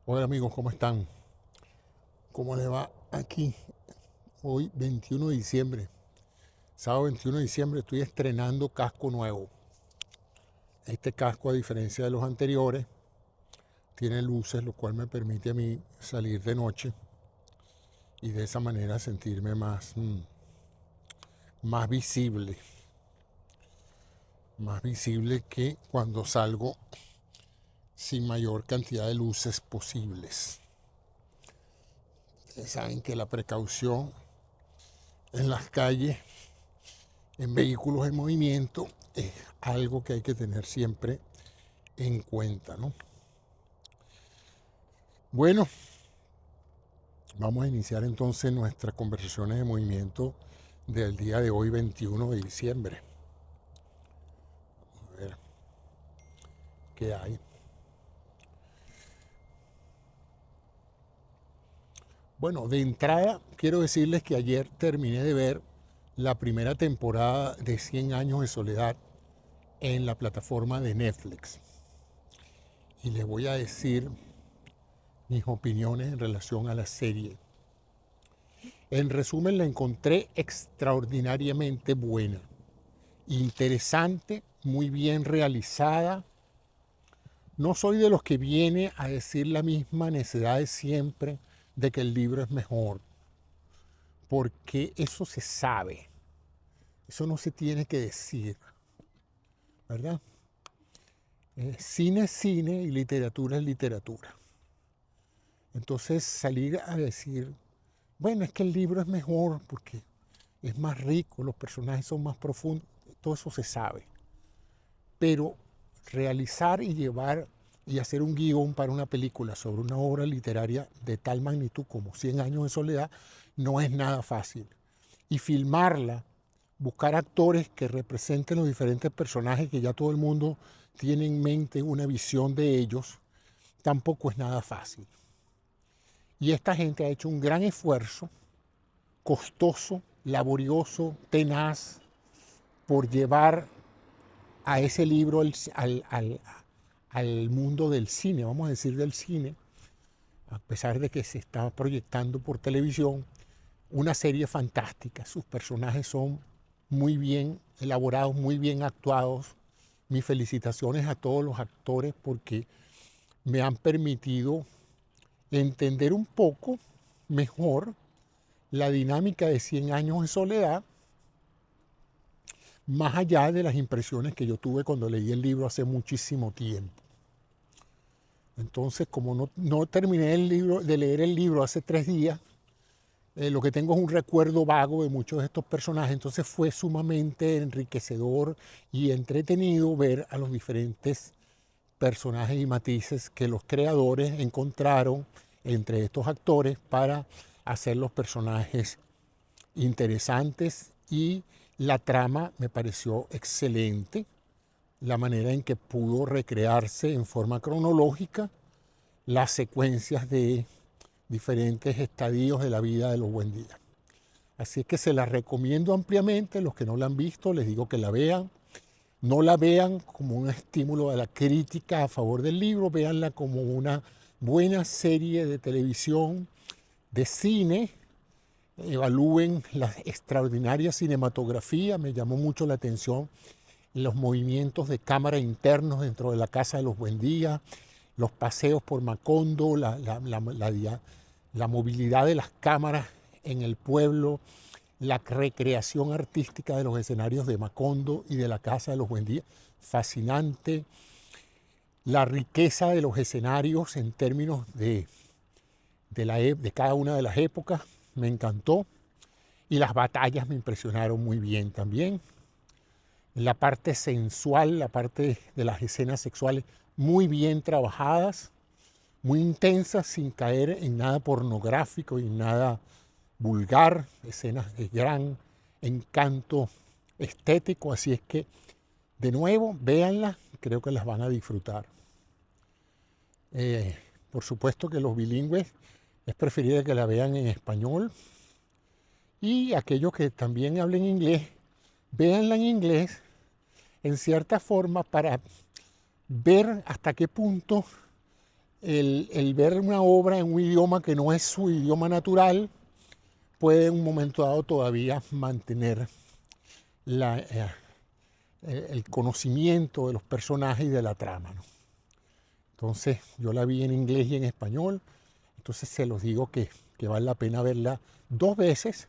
Hola amigos, ¿cómo están? ¿Cómo les va aquí? Hoy 21 de diciembre, sábado 21 de diciembre, estoy estrenando casco nuevo. Este casco, a diferencia de los anteriores, tiene luces, lo cual me permite a mí salir de noche y de esa manera sentirme más visible, más visible que cuando salgo sin mayor cantidad de luces posibles. Ustedes saben que la precaución en las calles, en vehículos en movimiento, es algo que hay que tener siempre en cuenta, ¿no? Bueno, vamos a iniciar entonces nuestras conversaciones de movimiento del día de hoy, 21 de diciembre. A ver qué hay. Bueno, de entrada quiero decirles que ayer terminé de ver la primera temporada de 100 años de soledad en la plataforma de Netflix. Y les voy a decir mis opiniones en relación a la serie. En resumen, la encontré extraordinariamente buena, interesante, muy bien realizada. No soy de los que viene a decir la misma necedad de siempre de que el libro es mejor, porque eso se sabe, eso no se tiene que decir, ¿verdad? Cine es cine y literatura es literatura. Entonces salir a decir, bueno, es que el libro es mejor porque es más rico, los personajes son más profundos, todo eso se sabe. Pero realizar y llevar y hacer un guión para una película sobre una obra literaria de tal magnitud como 100 años de soledad no es nada fácil. Y filmarla, buscar actores que representen los diferentes personajes que ya todo el mundo tiene en mente una visión de ellos, tampoco es nada fácil. Y esta gente ha hecho un gran esfuerzo, costoso, laborioso, tenaz, por llevar a ese libro al mundo del cine, vamos a decir del cine, a pesar de que se está proyectando por televisión, una serie fantástica. Sus personajes son muy bien elaborados, muy bien actuados. Mis felicitaciones a todos los actores porque me han permitido entender un poco mejor la dinámica de 100 años de soledad, más allá de las impresiones que yo tuve cuando leí el libro hace muchísimo tiempo. Entonces, como no terminé de leer el libro hace 3 días, lo que tengo es un recuerdo vago de muchos de estos personajes. Entonces fue sumamente enriquecedor y entretenido ver a los diferentes personajes y matices que los creadores encontraron entre estos actores para hacer los personajes interesantes, y la trama me pareció excelente, la manera en que pudo recrearse en forma cronológica las secuencias de diferentes estadios de la vida de los Buendía. Así que se la recomiendo ampliamente. Los que no la han visto, les digo que la vean. No la vean como un estímulo a la crítica a favor del libro, véanla como una buena serie de televisión, de cine. Evalúen la extraordinaria cinematografía. Me llamó mucho la atención los movimientos de cámara internos dentro de la casa de los Buendía, los paseos por Macondo, la movilidad de las cámaras en el pueblo, la recreación artística de los escenarios de Macondo y de la casa de los Buendía, fascinante. La riqueza de los escenarios en términos de cada una de las épocas, me encantó. Y las batallas me impresionaron muy bien también. La parte sensual, la parte de las escenas sexuales, muy bien trabajadas, muy intensas, sin caer en nada pornográfico y nada vulgar, escenas de gran encanto estético. Así es que, de nuevo, véanlas, creo que las van a disfrutar. Por supuesto que los bilingües es preferible que la vean en español, y aquellos que también hablen inglés, véanla en inglés en cierta forma para ver hasta qué punto el ver una obra en un idioma que no es su idioma natural puede en un momento dado todavía mantener el conocimiento de los personajes y de la trama, ¿no? Entonces yo la vi en inglés y en español, entonces se los digo que vale la pena verla dos veces,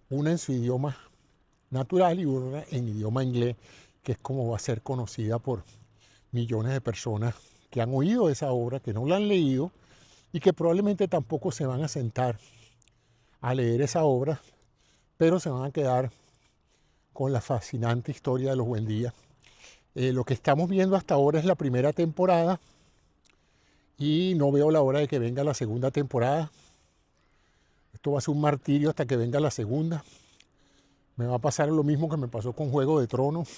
una en su idioma natural y una en idioma inglés, que es como va a ser conocida por millones de personas que han oído de esa obra, que no la han leído y que probablemente tampoco se van a sentar a leer esa obra, pero se van a quedar con la fascinante historia de los Buendía. Lo que estamos viendo hasta ahora es la primera temporada y no veo la hora de que venga la segunda temporada. Esto va a ser un martirio hasta que venga la segunda. Me va a pasar lo mismo que me pasó con Juego de Tronos,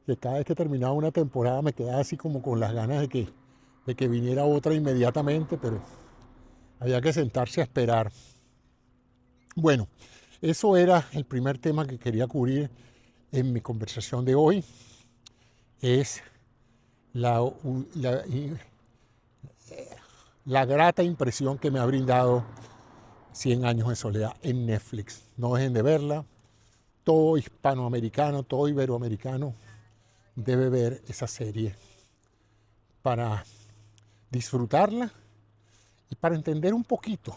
que cada vez que terminaba una temporada me quedaba así como con las ganas de que viniera otra inmediatamente, pero había que sentarse a esperar. Bueno, eso era el primer tema que quería cubrir en mi conversación de hoy. Es la grata impresión que me ha brindado 100 años de soledad en Netflix. No dejen de verla. Todo hispanoamericano, todo iberoamericano debe ver esa serie para disfrutarla y para entender un poquito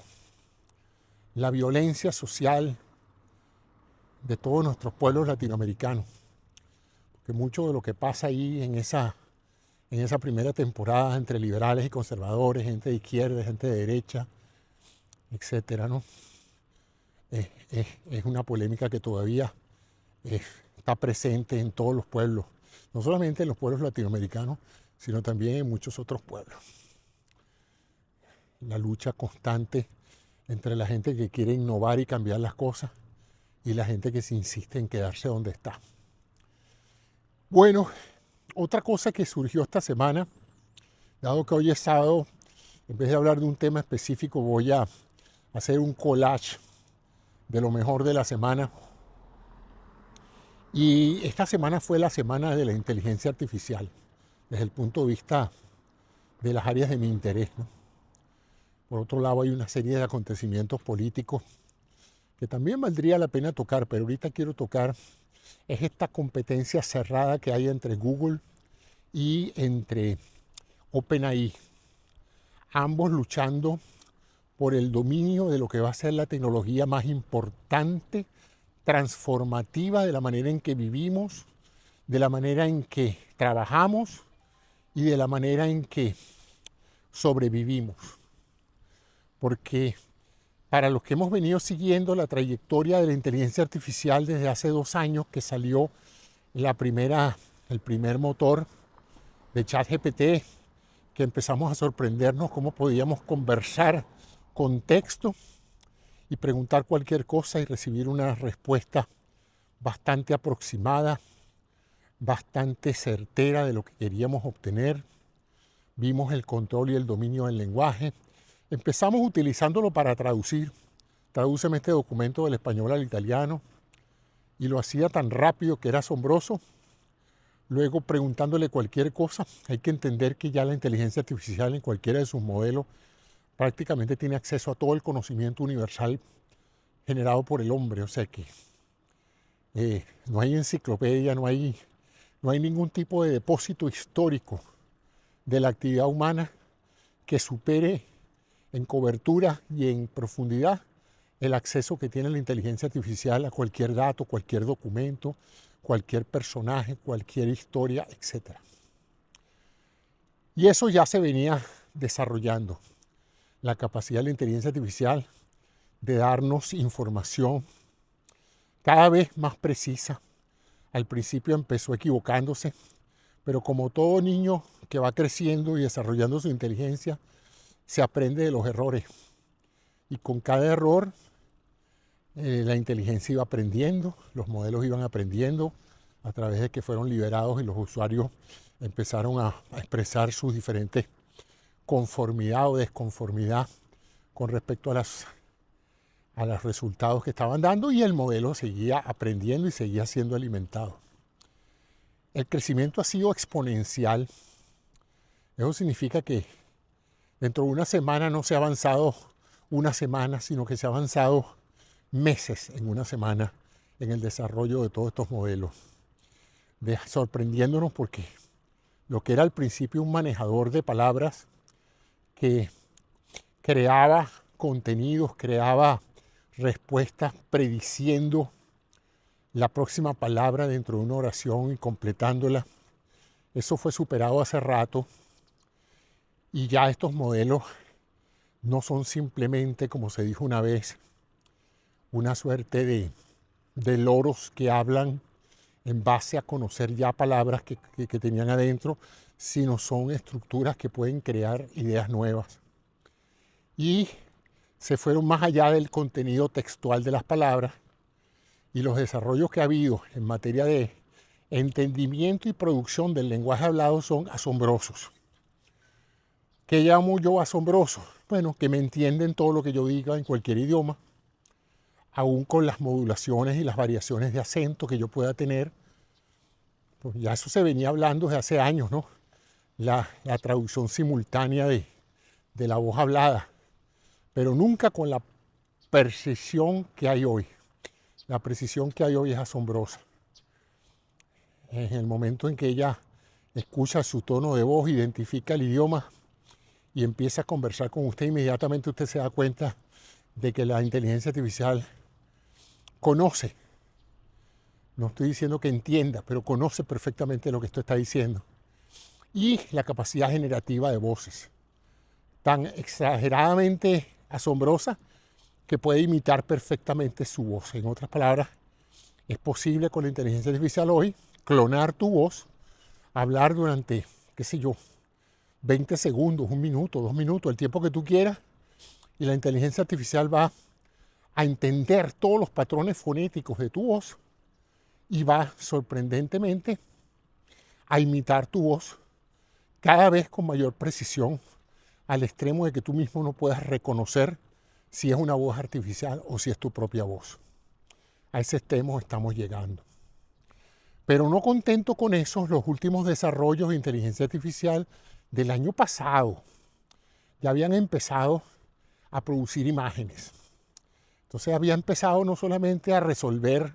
la violencia social de todos nuestros pueblos latinoamericanos. Porque mucho de lo que pasa ahí en esa primera temporada entre liberales y conservadores, gente de izquierda, gente de derecha, etcétera, ¿no? Es una polémica que todavía está presente en todos los pueblos, no solamente en los pueblos latinoamericanos, sino también en muchos otros pueblos. La lucha constante entre la gente que quiere innovar y cambiar las cosas y la gente que se insiste en quedarse donde está. Bueno, otra cosa que surgió esta semana, dado que hoy es sábado, en vez de hablar de un tema específico, voy a hacer un collage de lo mejor de la semana. Y esta semana fue la semana de la inteligencia artificial, desde el punto de vista de las áreas de mi interés, ¿no? Por otro lado, hay una serie de acontecimientos políticos que también valdría la pena tocar, pero ahorita quiero tocar es esta competencia cerrada que hay entre Google y entre OpenAI, ambos luchando por el dominio de lo que va a ser la tecnología más importante, transformativa de la manera en que vivimos, de la manera en que trabajamos y de la manera en que sobrevivimos. Porque para los que hemos venido siguiendo la trayectoria de la inteligencia artificial desde hace 2 años que salió el primer motor de ChatGPT, que empezamos a sorprendernos cómo podíamos conversar con texto y preguntar cualquier cosa y recibir una respuesta bastante aproximada, bastante certera de lo que queríamos obtener. Vimos el control y el dominio del lenguaje. Empezamos utilizándolo para traducir. Tradúceme este documento del español al italiano. Y lo hacía tan rápido que era asombroso. Luego, preguntándole cualquier cosa, hay que entender que ya la inteligencia artificial en cualquiera de sus modelos prácticamente tiene acceso a todo el conocimiento universal generado por el hombre. O sea que no hay enciclopedia, no hay ningún tipo de depósito histórico de la actividad humana que supere en cobertura y en profundidad el acceso que tiene la inteligencia artificial a cualquier dato, cualquier documento, cualquier personaje, cualquier historia, etc. Y eso ya se venía desarrollando, la capacidad de la inteligencia artificial de darnos información cada vez más precisa. Al principio empezó equivocándose, pero como todo niño que va creciendo y desarrollando su inteligencia, se aprende de los errores. Y con cada error, la inteligencia iba aprendiendo, los modelos iban aprendiendo a través de que fueron liberados y los usuarios empezaron a expresar sus diferentes conformidad o desconformidad con respecto a los resultados que estaban dando, y el modelo seguía aprendiendo y seguía siendo alimentado. El crecimiento ha sido exponencial. Eso significa que Dentro de una semana no se ha avanzado una semana, sino que se ha avanzado meses en una semana en el desarrollo de todos estos modelos. Sorprendiéndonos porque lo que era al principio un manejador de palabras que creaba contenidos, creaba respuestas prediciendo la próxima palabra dentro de una oración y completándola. Eso fue superado hace rato y ya estos modelos no son simplemente, como se dijo una vez, una suerte de loros que hablan en base a conocer ya palabras que tenían adentro, sino son estructuras que pueden crear ideas nuevas. Y se fueron más allá del contenido textual de las palabras y los desarrollos que ha habido en materia de entendimiento y producción del lenguaje hablado son asombrosos. ¿Qué llamo yo asombroso? Bueno, que me entienden todo lo que yo diga en cualquier idioma, aún con las modulaciones y las variaciones de acento que yo pueda tener. Pues ya eso se venía hablando desde hace años, ¿no? La traducción simultánea de la voz hablada, pero nunca con la precisión que hay hoy. La precisión que hay hoy es asombrosa. En el momento en que ella escucha su tono de voz, identifica el idioma y empieza a conversar con usted, inmediatamente usted se da cuenta de que la inteligencia artificial conoce. No estoy diciendo que entienda, pero conoce perfectamente lo que usted está diciendo. Y la capacidad generativa de voces, tan exageradamente asombrosa que puede imitar perfectamente su voz. En otras palabras, es posible con la inteligencia artificial hoy clonar tu voz, hablar durante, qué sé yo, 20 segundos, 1 minuto, 2 minutos, el tiempo que tú quieras, y la inteligencia artificial va a entender todos los patrones fonéticos de tu voz y va sorprendentemente a imitar tu voz cada vez con mayor precisión, al extremo de que tú mismo no puedas reconocer si es una voz artificial o si es tu propia voz. A ese extremo estamos llegando. Pero no contento con eso, los últimos desarrollos de inteligencia artificial del año pasado ya habían empezado a producir imágenes. Entonces había empezado no solamente a resolver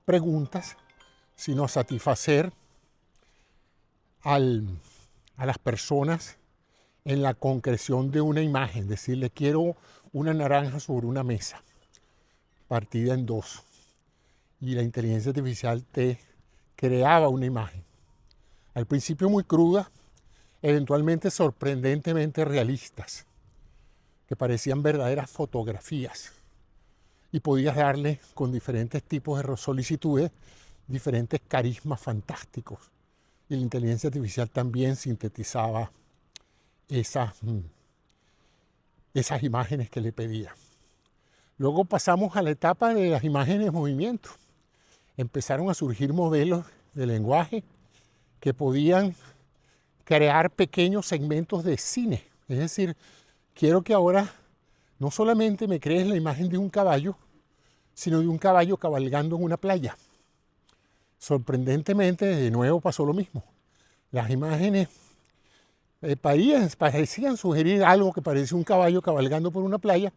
preguntas, sino a satisfacer a las personas en la concreción de una imagen. Decirle, quiero una naranja sobre una mesa, partida en 2. Y la inteligencia artificial te creaba una imagen. Al principio muy cruda, eventualmente sorprendentemente realistas, que parecían verdaderas fotografías. Y podías darle con diferentes tipos de solicitudes, diferentes carismas fantásticos. Y la inteligencia artificial también sintetizaba esas imágenes que le pedía. Luego pasamos a la etapa de las imágenes en movimiento. Empezaron a surgir modelos de lenguaje que podían crear pequeños segmentos de cine. Es decir, quiero que ahora no solamente me crees la imagen de un caballo, sino de un caballo cabalgando en una playa. Sorprendentemente, de nuevo pasó lo mismo. Las imágenes parecían sugerir algo que parecía un caballo cabalgando por una playa,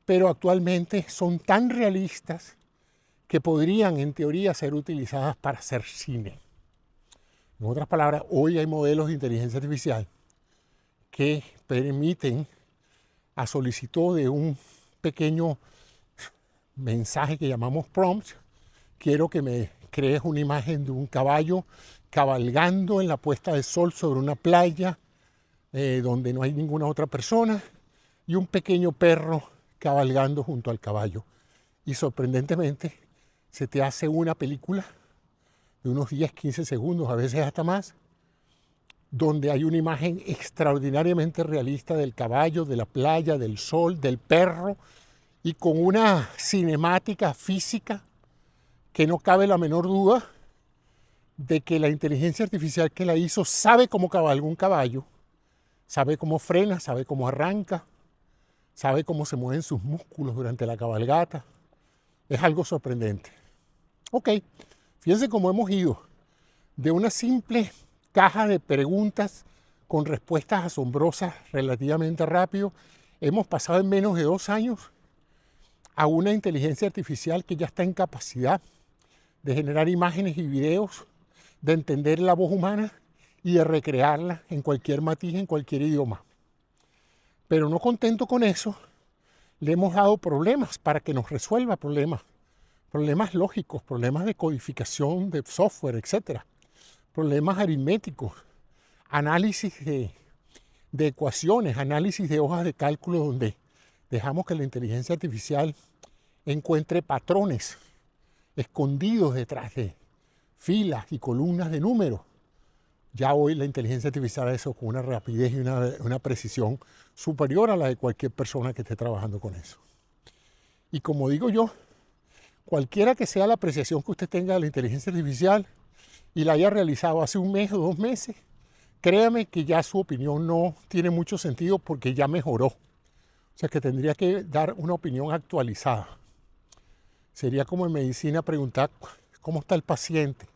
pero actualmente son tan realistas que podrían, en teoría, ser utilizadas para hacer cine. En otras palabras, hoy hay modelos de inteligencia artificial que permiten, a solicitud de un pequeño mensaje que llamamos prompt, quiero que me crees una imagen de un caballo cabalgando en la puesta de sol sobre una playa donde no hay ninguna otra persona y un pequeño perro cabalgando junto al caballo. Y sorprendentemente se te hace una película de unos 10, 15 segundos, a veces hasta más, donde hay una imagen extraordinariamente realista del caballo, de la playa, del sol, del perro, y con una cinemática física que no cabe la menor duda de que la inteligencia artificial que la hizo sabe cómo cabalga un caballo, sabe cómo frena, sabe cómo arranca, sabe cómo se mueven sus músculos durante la cabalgata. Es algo sorprendente. Ok, fíjense cómo hemos ido de una simple caja de preguntas con respuestas asombrosas relativamente rápido. Hemos pasado en menos de 2 años a una inteligencia artificial que ya está en capacidad de generar imágenes y videos, de entender la voz humana y de recrearla en cualquier matiz, en cualquier idioma. Pero no contento con eso, le hemos dado problemas para que nos resuelva problemas lógicos, problemas de codificación de software, etc. Problemas aritméticos, análisis de ecuaciones, análisis de hojas de cálculo donde dejamos que la inteligencia artificial encuentre patrones escondidos detrás de filas y columnas de números. Ya hoy la inteligencia artificial hace eso con una rapidez y una precisión superior a la de cualquier persona que esté trabajando con eso. Y como digo yo, cualquiera que sea la apreciación que usted tenga de la inteligencia artificial y la haya realizado hace 1 mes o 2 meses, créame que ya su opinión no tiene mucho sentido porque ya mejoró. O sea que tendría que dar una opinión actualizada. Sería como en medicina preguntar cómo está el paciente.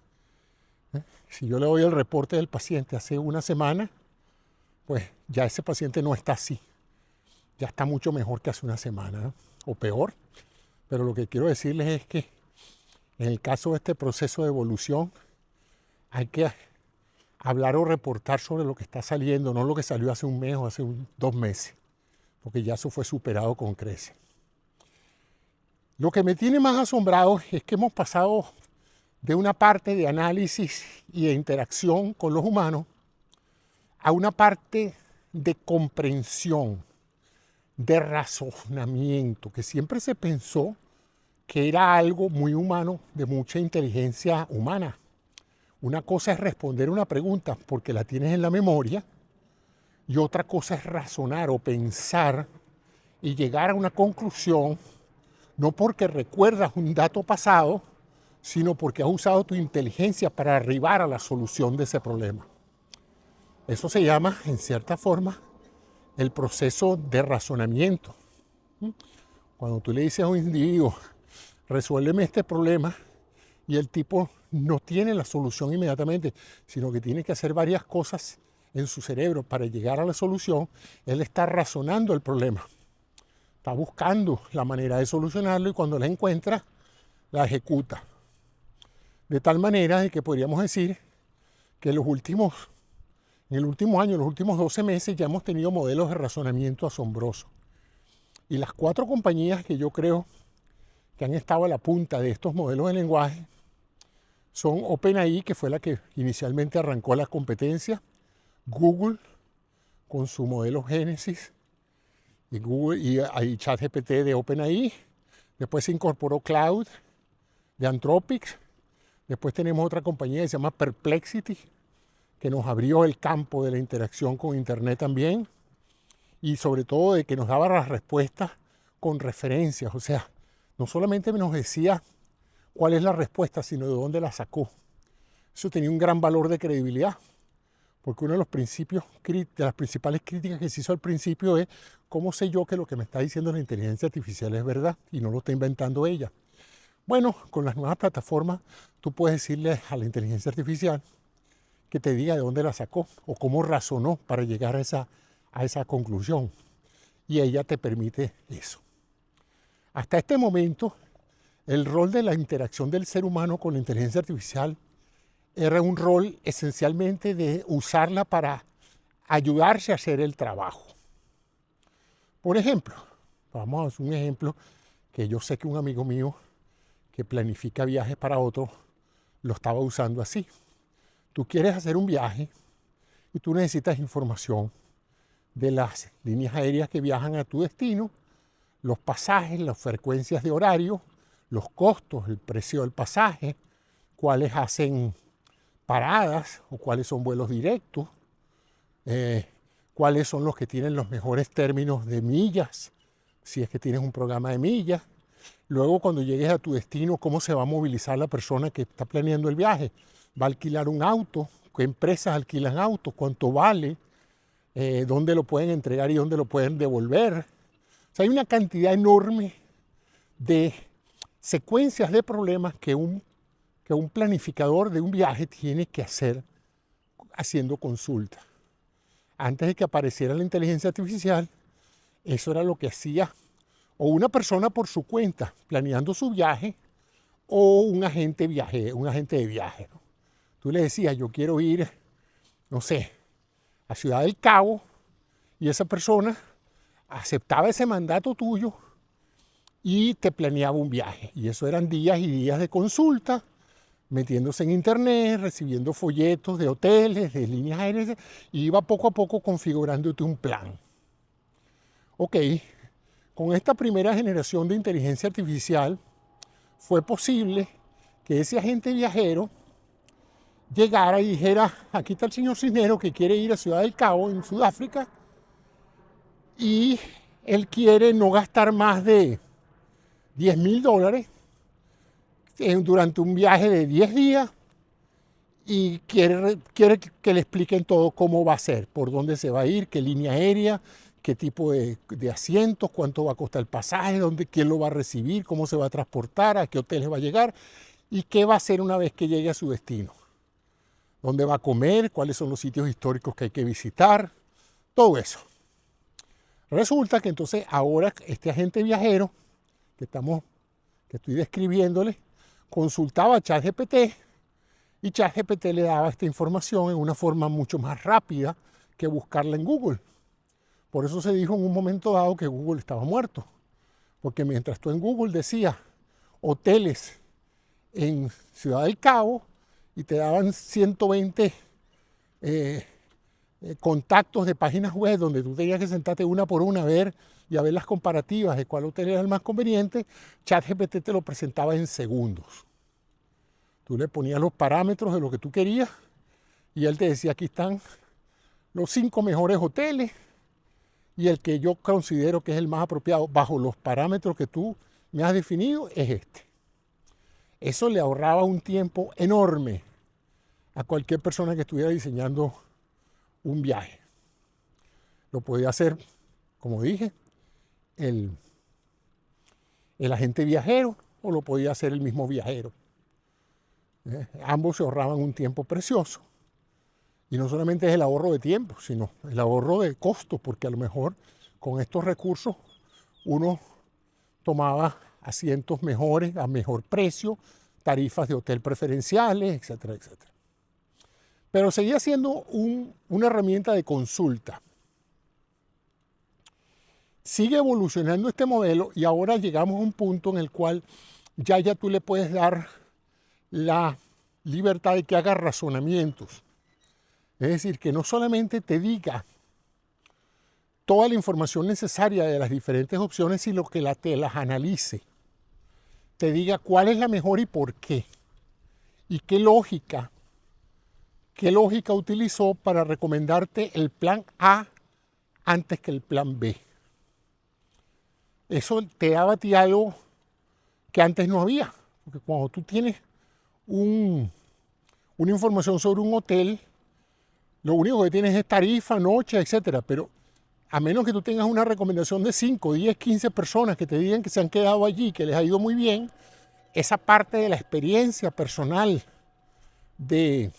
Si yo le doy el reporte del paciente hace 1 semana, pues ya ese paciente no está así. Ya está mucho mejor que hace 1 semana, ¿no? O peor. Pero lo que quiero decirles es que en el caso de este proceso de evolución hay que hablar o reportar sobre lo que está saliendo, no lo que salió hace 1 mes o hace 2 meses, porque ya eso fue superado con creces. Lo que me tiene más asombrado es que hemos pasado de una parte de análisis y de interacción con los humanos a una parte de comprensión, de razonamiento, que siempre se pensó que era algo muy humano, de mucha inteligencia humana. Una cosa es responder una pregunta porque la tienes en la memoria y otra cosa es razonar o pensar y llegar a una conclusión, no porque recuerdas un dato pasado, sino porque has usado tu inteligencia para arribar a la solución de ese problema. Eso se llama, en cierta forma, el proceso de razonamiento. Cuando tú le dices a un individuo, resuélveme este problema, y el tipo no tiene la solución inmediatamente, sino que tiene que hacer varias cosas en su cerebro para llegar a la solución, él está razonando el problema. Está buscando la manera de solucionarlo y cuando la encuentra, la ejecuta. De tal manera de que podríamos decir que en el último año, en los últimos 12 meses, ya hemos tenido modelos de razonamiento asombrosos. Y las 4 compañías que yo creo que han estado a la punta de estos modelos de lenguaje son OpenAI, que fue la que inicialmente arrancó la competencia, Google con su modelo Génesis y Google y ChatGPT de OpenAI. Después se incorporó Cloud de Anthropic. Después tenemos otra compañía que se llama Perplexity, que nos abrió el campo de la interacción con Internet también, y sobre todo de que nos daba las respuestas con referencias. O sea, no solamente nos decía cuál es la respuesta, sino de dónde la sacó. Eso tenía un gran valor de credibilidad, porque uno de las principales críticas que se hizo al principio es ¿cómo sé yo que lo que me está diciendo la inteligencia artificial es verdad y no lo está inventando ella? Bueno, con las nuevas plataformas tú puedes decirle a la inteligencia artificial que te diga de dónde la sacó o cómo razonó para llegar a esa conclusión, y ella te permite eso. Hasta este momento, el rol de la interacción del ser humano con la inteligencia artificial era un rol esencialmente de usarla para ayudarse a hacer el trabajo. Por ejemplo, vamos a hacer un ejemplo que yo sé que un amigo mío que planifica viajes para otro lo estaba usando así. Tú quieres hacer un viaje y tú necesitas información de las líneas aéreas que viajan a tu destino, los pasajes, las frecuencias de horario, los costos, el precio del pasaje, cuáles hacen paradas o cuáles son vuelos directos, cuáles son los que tienen los mejores términos de millas, si es que tienes un programa de millas. Luego, cuando llegues a tu destino, cómo se va a movilizar la persona que está planeando el viaje. ¿Va a alquilar un auto? ¿Qué empresas alquilan autos? ¿Cuánto vale? ¿Dónde lo pueden entregar y dónde lo pueden devolver? O sea, hay una cantidad enorme de secuencias de problemas que un planificador de un viaje tiene que hacer haciendo consulta. antes de que apareciera la inteligencia artificial, eso era lo que hacía o una persona por su cuenta planeando su viaje o un agente de viaje, ¿no? Tú le decías, yo quiero ir, no sé, a Ciudad del Cabo, y esa persona aceptaba ese mandato tuyo y te planeaba un viaje. Y eso eran días y días de consulta, metiéndose en internet, recibiendo folletos de hoteles, de líneas aéreas, y iba poco a poco configurándote un plan. Ok, con esta primera generación de inteligencia artificial fue posible que ese agente viajero llegara y dijera, aquí está el señor Cisneros que quiere ir a Ciudad del Cabo, en Sudáfrica, y él quiere no gastar más de $10,000 durante un viaje de 10 días y quiere que le expliquen todo cómo va a ser, por dónde se va a ir, qué línea aérea, qué tipo de asientos, cuánto va a costar el pasaje, quién lo va a recibir, cómo se va a transportar, a qué hoteles va a llegar y qué va a hacer una vez que llegue a su destino. Dónde va a comer, cuáles son los sitios históricos que hay que visitar, todo eso. Resulta que entonces ahora este agente viajero que estoy describiéndole, consultaba a ChatGPT y ChatGPT le daba esta información en una forma mucho más rápida que buscarla en Google. Por eso se dijo en un momento dado que Google estaba muerto, porque mientras tú en Google decías hoteles en Ciudad del Cabo y te daban 120 contactos de páginas web donde tú tenías que sentarte una por una a ver y a ver las comparativas de cuál hotel era el más conveniente, ChatGPT te lo presentaba en segundos. Tú le ponías los parámetros de lo que tú querías y él te decía, aquí están los 5 mejores hoteles y el que yo considero que es el más apropiado bajo los parámetros que tú me has definido es este. Eso le ahorraba un tiempo enorme a cualquier persona que estuviera diseñando un viaje. Lo podía hacer, como dije, el agente viajero o lo podía hacer el mismo viajero. Ambos se ahorraban un tiempo precioso. Y no solamente es el ahorro de tiempo, sino el ahorro de costos, porque a lo mejor con estos recursos uno tomaba asientos mejores, a mejor precio, tarifas de hotel preferenciales, etcétera, etcétera. Pero seguía siendo una herramienta de consulta. Sigue evolucionando este modelo y ahora llegamos a un punto en el cual ya tú le puedes dar la libertad de que haga razonamientos. Es decir, que no solamente te diga toda la información necesaria de las diferentes opciones, sino que te las analice. Te diga cuál es la mejor y por qué. Y qué lógica utilizó para recomendarte el plan A antes que el plan B. Eso te daba a ti algo que antes no había. Porque cuando tú tienes una información sobre un hotel, lo único que tienes es tarifa, noche, etcétera. Pero a menos que tú tengas una recomendación de 5, 10, 15 personas que te digan que se han quedado allí, que les ha ido muy bien, esa parte de la experiencia personal de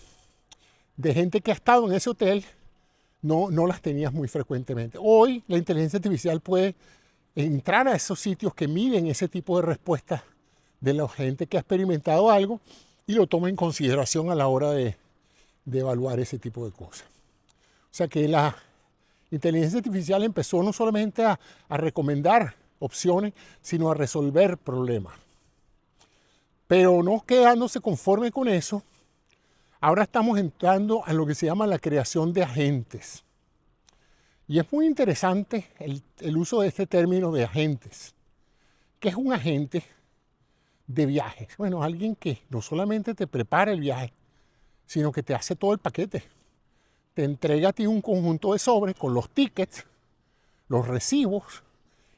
gente que ha estado en ese hotel no las tenías muy frecuentemente. Hoy la inteligencia artificial puede entrar a esos sitios que miden ese tipo de respuestas de la gente que ha experimentado algo y lo toma en consideración a la hora de evaluar ese tipo de cosas. O sea que la inteligencia artificial empezó no solamente a recomendar opciones, sino a resolver problemas. Pero no quedándose conforme con eso, ahora estamos entrando a lo que se llama la creación de agentes. Y es muy interesante el uso de este término de agentes. ¿Qué es un agente de viajes? Bueno, alguien que no solamente te prepara el viaje, sino que te hace todo el paquete. Te entrega a ti un conjunto de sobres con los tickets, los recibos,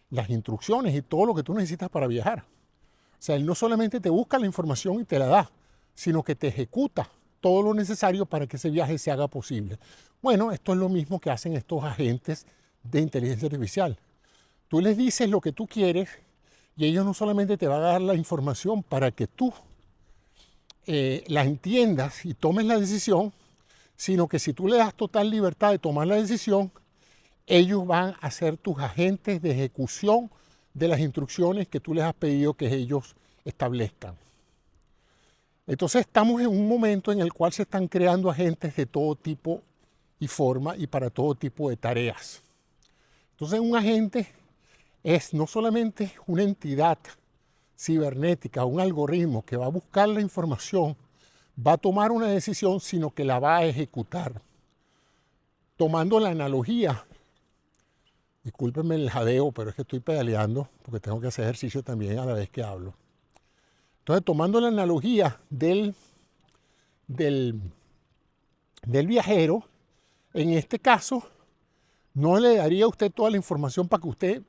las instrucciones y todo lo que tú necesitas para viajar. O sea, él no solamente te busca la información y te la da, sino que te ejecuta todo lo necesario para que ese viaje se haga posible. Bueno, esto es lo mismo que hacen estos agentes de inteligencia artificial. Tú les dices lo que tú quieres y ellos no solamente te van a dar la información para que tú la entiendas y tomes la decisión, sino que si tú le das total libertad de tomar la decisión, ellos van a ser tus agentes de ejecución de las instrucciones que tú les has pedido que ellos establezcan. Entonces estamos en un momento en el cual se están creando agentes de todo tipo y forma y para todo tipo de tareas. Entonces un agente es no solamente una entidad cibernética, un algoritmo que va a buscar la información, va a tomar una decisión, sino que la va a ejecutar. Tomando la analogía, discúlpenme el jadeo, pero es que estoy pedaleando porque tengo que hacer ejercicio también a la vez que hablo. Entonces, tomando la analogía del viajero, en este caso, no le daría a usted toda la información para que usted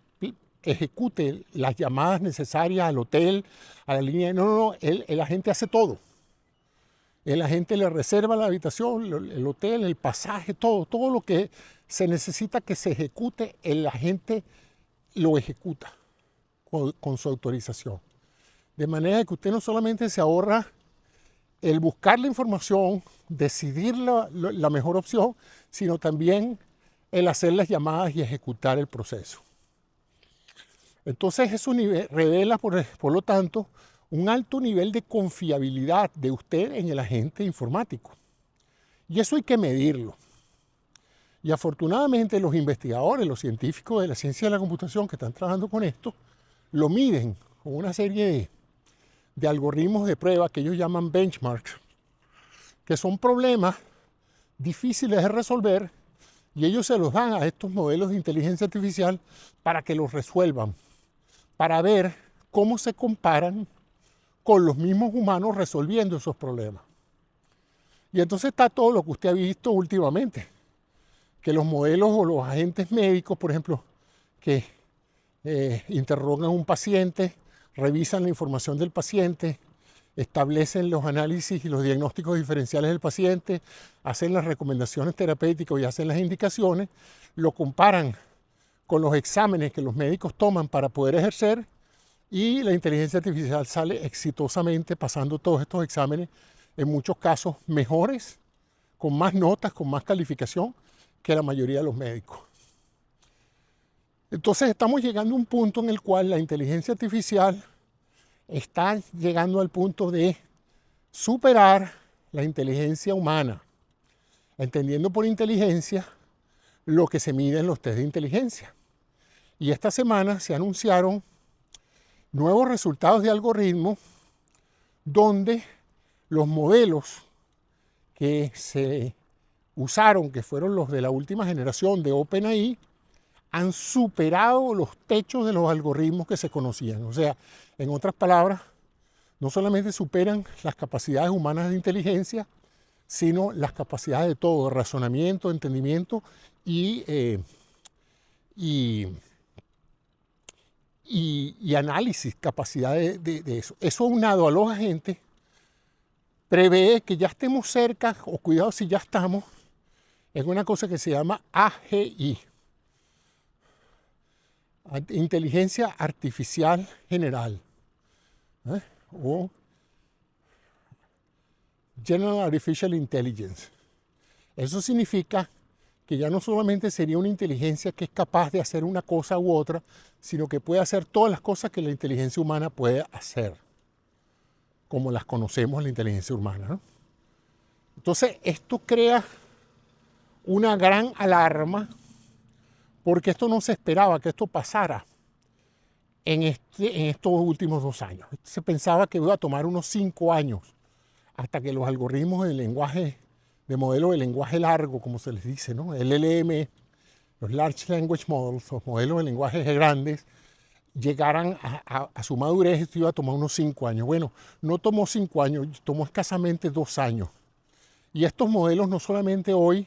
ejecute las llamadas necesarias al hotel, a la línea. No, el agente hace todo. El agente le reserva la habitación, el hotel, el pasaje, todo lo que se necesita que se ejecute, el agente lo ejecuta con su autorización. De manera que usted no solamente se ahorra el buscar la información, decidir la mejor opción, sino también el hacer las llamadas y ejecutar el proceso. Entonces eso revela, por lo tanto, un alto nivel de confiabilidad de usted en el agente informático. Y eso hay que medirlo. Y afortunadamente los investigadores, los científicos de la ciencia de la computación que están trabajando con esto, lo miden con una serie de algoritmos de prueba que ellos llaman benchmarks, que son problemas difíciles de resolver y ellos se los dan a estos modelos de inteligencia artificial para que los resuelvan, para ver cómo se comparan con los mismos humanos resolviendo esos problemas. Y entonces está todo lo que usted ha visto últimamente, que los modelos o los agentes médicos, por ejemplo, que interrogan a un paciente, revisan la información del paciente, establecen los análisis y los diagnósticos diferenciales del paciente, hacen las recomendaciones terapéuticas y hacen las indicaciones, lo comparan con los exámenes que los médicos toman para poder ejercer y la inteligencia artificial sale exitosamente pasando todos estos exámenes, en muchos casos mejores, con más notas, con más calificación que la mayoría de los médicos. Entonces estamos llegando a un punto en el cual la inteligencia artificial está llegando al punto de superar la inteligencia humana, entendiendo por inteligencia lo que se mide en los test de inteligencia. Y esta semana se anunciaron nuevos resultados de algoritmos donde los modelos que se usaron, que fueron los de la última generación de OpenAI, han superado los techos de los algoritmos que se conocían. O sea, en otras palabras, no solamente superan las capacidades humanas de inteligencia, sino las capacidades de todo, de razonamiento, de entendimiento y análisis, capacidad de eso. Eso aunado a los agentes prevé que ya estemos cerca, o cuidado si ya estamos, en una cosa que se llama AGI, Inteligencia Artificial General, o General Artificial Intelligence. Eso significa que ya no solamente sería una inteligencia que es capaz de hacer una cosa u otra, sino que puede hacer todas las cosas que la inteligencia humana puede hacer, como las conocemos la inteligencia humana, ¿no? Entonces, esto crea una gran alarma, porque esto no se esperaba que esto pasara en estos últimos 2 años. Se pensaba que iba a tomar unos 5 años hasta que los algoritmos de lenguaje, de modelo de lenguaje largo, como se les dice, ¿no? LLM, los Large Language Models, los modelos de lenguaje grandes, llegaran a su madurez. Esto iba a tomar unos 5 años. Bueno, no tomó 5 años, tomó escasamente 2 años. Y estos modelos no solamente hoy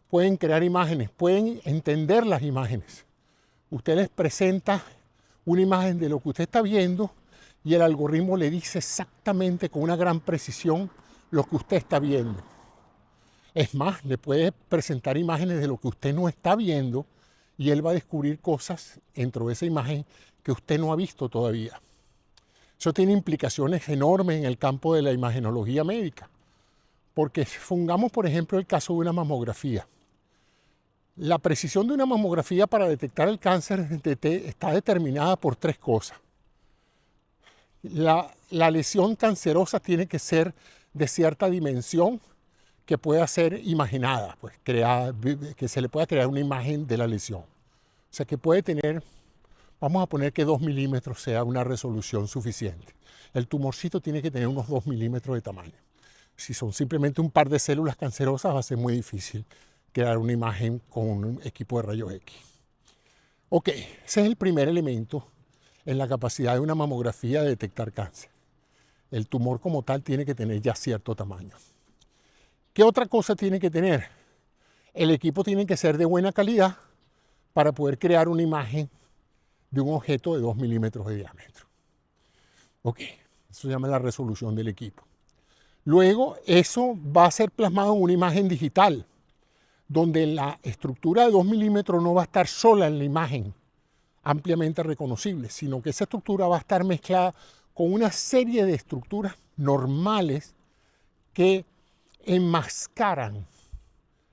pueden crear imágenes, pueden entender las imágenes. Usted les presenta una imagen de lo que usted está viendo y el algoritmo le dice exactamente con una gran precisión lo que usted está viendo. Es más, le puede presentar imágenes de lo que usted no está viendo y él va a descubrir cosas dentro de esa imagen que usted no ha visto todavía. Eso tiene implicaciones enormes en el campo de la imagenología médica, Porque pongamos, por ejemplo, el caso de una mamografía. La precisión de una mamografía para detectar el cáncer está determinada por tres cosas. La lesión cancerosa tiene que ser de cierta dimensión que pueda ser imaginada, pues que se le pueda crear una imagen de la lesión. O sea, que puede tener, vamos a poner que 2 milímetros sea una resolución suficiente. El tumorcito tiene que tener unos 2 milímetros de tamaño. Si son simplemente un par de células cancerosas, va a ser muy difícil crear una imagen con un equipo de rayos X. Ok, ese es el primer elemento en la capacidad de una mamografía de detectar cáncer. El tumor como tal tiene que tener ya cierto tamaño. ¿Qué otra cosa tiene que tener? El equipo tiene que ser de buena calidad para poder crear una imagen de un objeto de 2 milímetros de diámetro. Ok, eso se llama la resolución del equipo. Luego, eso va a ser plasmado en una imagen digital, donde la estructura de 2 milímetros no va a estar sola en la imagen ampliamente reconocible, sino que esa estructura va a estar mezclada con una serie de estructuras normales que enmascaran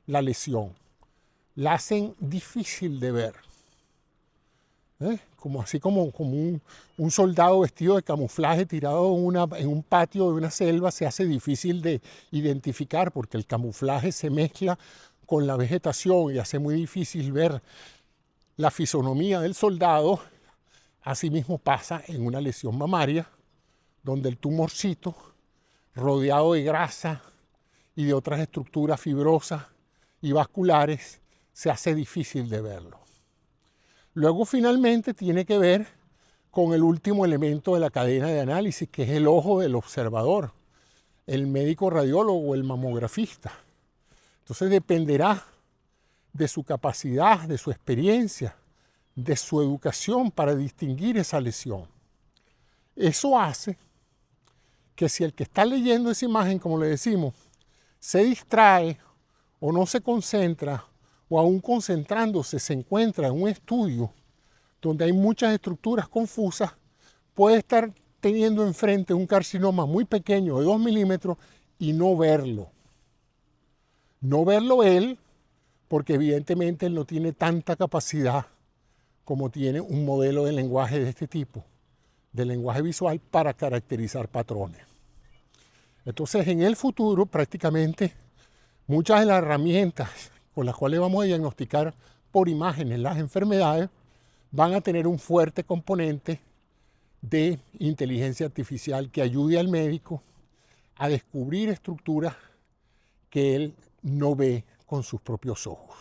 la lesión, la hacen difícil de ver. Así como un soldado vestido de camuflaje tirado en un patio de una selva se hace difícil de identificar porque el camuflaje se mezcla con la vegetación y hace muy difícil ver la fisonomía del soldado. Asimismo pasa en una lesión mamaria, donde el tumorcito, rodeado de grasa y de otras estructuras fibrosas y vasculares, se hace difícil de verlo. Luego finalmente tiene que ver con el último elemento de la cadena de análisis, que es el ojo del observador, el médico radiólogo o el mamografista. Entonces dependerá de su capacidad, de su experiencia, de su educación para distinguir esa lesión. Eso hace que si el que está leyendo esa imagen, como le decimos, se distrae o no se concentra, o aún concentrándose se encuentra en un estudio donde hay muchas estructuras confusas, puede estar teniendo enfrente un carcinoma muy pequeño de 2 milímetros y no verlo. No verlo él, porque evidentemente él no tiene tanta capacidad como tiene un modelo de lenguaje de este tipo, de lenguaje visual, para caracterizar patrones. Entonces, en el futuro, prácticamente, muchas de las herramientas con las cuales vamos a diagnosticar por imágenes las enfermedades van a tener un fuerte componente de inteligencia artificial que ayude al médico a descubrir estructuras que él no ve con sus propios ojos,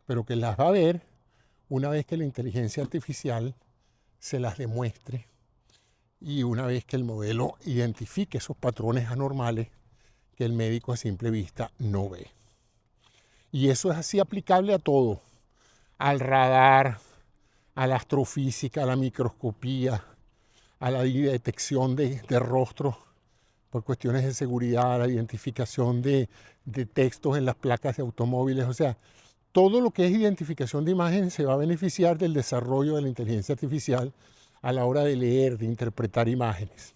pero que las va a ver una vez que la inteligencia artificial se las demuestre y una vez que el modelo identifique esos patrones anormales que el médico a simple vista no ve. Y eso es así aplicable a todo, al radar, a la astrofísica, a la microscopía, a la detección de rostros por cuestiones de seguridad, a la identificación de textos en las placas de automóviles. O sea, todo lo que es identificación de imágenes se va a beneficiar del desarrollo de la inteligencia artificial a la hora de leer, de interpretar imágenes.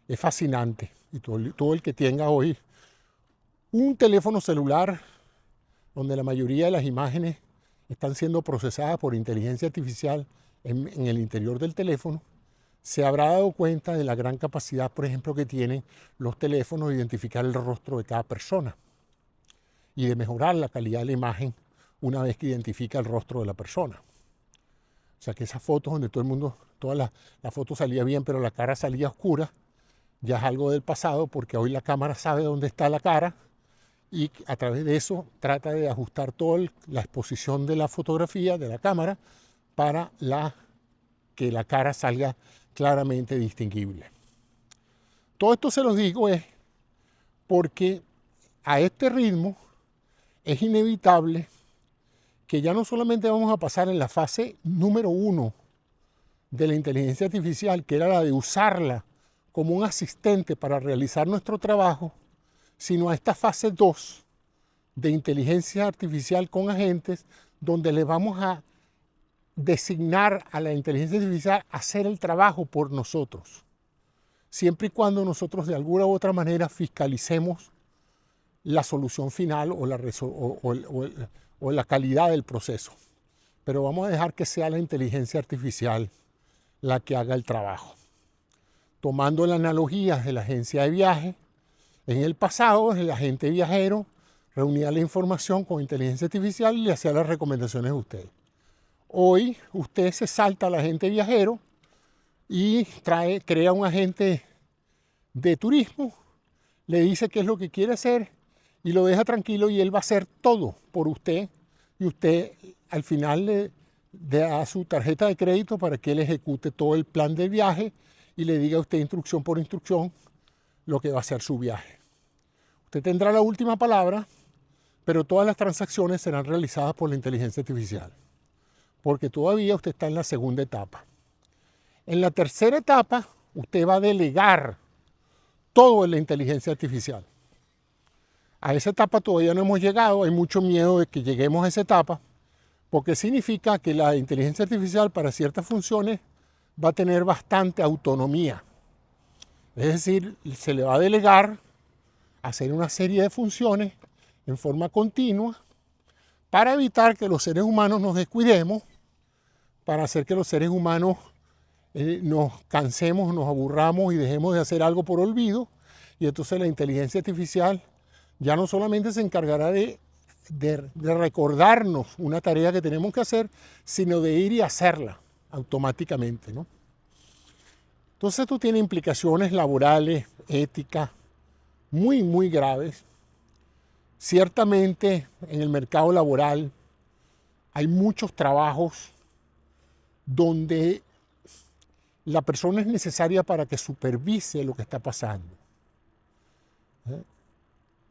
Es fascinante. Y todo el que tenga hoy un teléfono celular donde la mayoría de las imágenes están siendo procesadas por inteligencia artificial en el interior del teléfono, se habrá dado cuenta de la gran capacidad, por ejemplo, que tienen los teléfonos de identificar el rostro de cada persona y de mejorar la calidad de la imagen una vez que identifica el rostro de la persona. O sea que esas fotos donde todo el mundo, la foto salía bien, pero la cara salía oscura, ya es algo del pasado, porque hoy la cámara sabe dónde está la cara y a través de eso trata de ajustar toda la exposición de la fotografía, de la cámara, para que la cara salga claramente distinguible. Todo esto se los digo es porque a este ritmo es inevitable que ya no solamente vamos a pasar en la fase número 1 de la inteligencia artificial, que era la de usarla como un asistente para realizar nuestro trabajo, sino a esta fase 2 de inteligencia artificial con agentes, donde le vamos a designar a la inteligencia artificial a hacer el trabajo por nosotros. siempre y cuando nosotros de alguna u otra manera fiscalicemos la solución final o la calidad del proceso. Pero vamos a dejar que sea la inteligencia artificial la que haga el trabajo. Tomando la analogía de la agencia de viaje, en el pasado el agente viajero reunía la información con inteligencia artificial y le hacía las recomendaciones a usted. Hoy usted se salta al agente viajero y crea un agente de turismo, le dice qué es lo que quiere hacer y lo deja tranquilo y él va a hacer todo por usted y usted al final le da su tarjeta de crédito para que él ejecute todo el plan de viaje y le diga a usted instrucción por instrucción lo que va a ser su viaje. Usted tendrá la última palabra, pero todas las transacciones serán realizadas por la inteligencia artificial, porque todavía usted está en la segunda etapa. En la tercera etapa, usted va a delegar todo en la inteligencia artificial. A esa etapa todavía no hemos llegado, hay mucho miedo de que lleguemos a esa etapa, porque significa que la inteligencia artificial para ciertas funciones va a tener bastante autonomía. Es decir, se le va a delegar a hacer una serie de funciones en forma continua para evitar que los seres humanos nos descuidemos, para hacer que los seres humanos nos cansemos, nos aburramos y dejemos de hacer algo por olvido. Y entonces la inteligencia artificial ya no solamente se encargará de recordarnos una tarea que tenemos que hacer, sino de ir y hacerla automáticamente, ¿no? Entonces esto tiene implicaciones laborales, éticas, muy, muy graves. Ciertamente en el mercado laboral hay muchos trabajos donde la persona es necesaria para que supervise lo que está pasando.